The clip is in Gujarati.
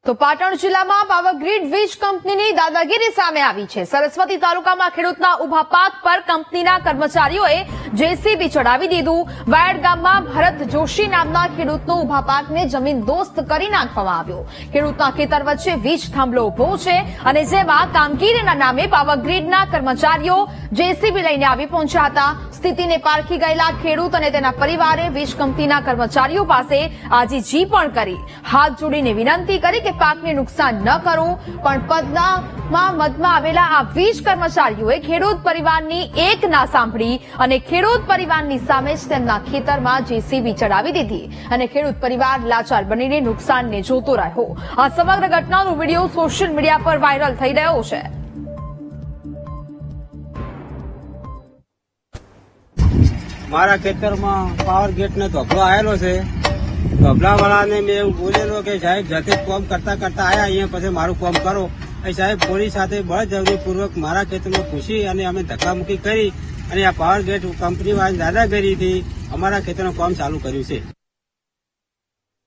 તો પાટણ જિલ્લામાં પાવરગ્રીડ વીજ કંપનીની દાદાગીરી સામે આવી છે। સરસ્વતી તાલુકામાં ખેડૂતના ઉભા પાક પર કંપનીના કર્મચારીઓએ જેસીબી ચડાવી દીધું। વાયડ ગામમાં ભરત જોશી નામના ખેડૂતનો ઉભા પાકને જમીન દોસ્ત કરી નાખવામાં આવ્યો। ખેડૂતના ખેતર વચ્ચે વીજ થાંભલો ઉભો છે અને જેમાં કામગીરીના નામે પાવરગ્રીડના કર્મચારીઓ જેસીબી લઈને આવી પહોંચ્યા હતા। સ્થિતિને પારખી ગયેલા ખેડૂત અને તેના પરિવારે વીજ કંપનીના કર્મચારીઓ પાસે આજીજી પણ કરી, હાથ જોડીને વિનંતી કરી કે પાકને નુકસાન ન કરો, પણ પદમાં મદમાં આવેલા આ વીજ કર્મચારીઓએ ખેડૂત પરિવારની એક ના સાંભળી અને ખેડૂત પરિવારની સામે જ તેમના ખેતરમાં જેસીબી ચડાવી દીધી અને ખેડૂત પરિવાર લાચાર બનીને નુકસાનને જોતો રહ્યો। આ સમગ્ર ઘટનાનો વિડીયો સોશિયલ મીડિયા પર વાયરલ થઈ રહ્યો છે। મારા ખેતરમાં પાવર ગેટ ને ધોબલો આવેલો છે। ધોબલાવાળાને મેં એવું બોલેલો કે સાહેબ જાતે કામ કરતા આયા અહીંયા પછી મારું કામ કરો। એ સાહેબ પોલીસ સાથે બળજબરીપૂર્વક મારા ખેતરમાં ઘૂસી અને અમે ધક્કામુક્કી કરી અને આ પાવર ગેટ કંપની વાળી દાદાગીરીથી અમારા ખેતરનું કામ ચાલુ કર્યું છે।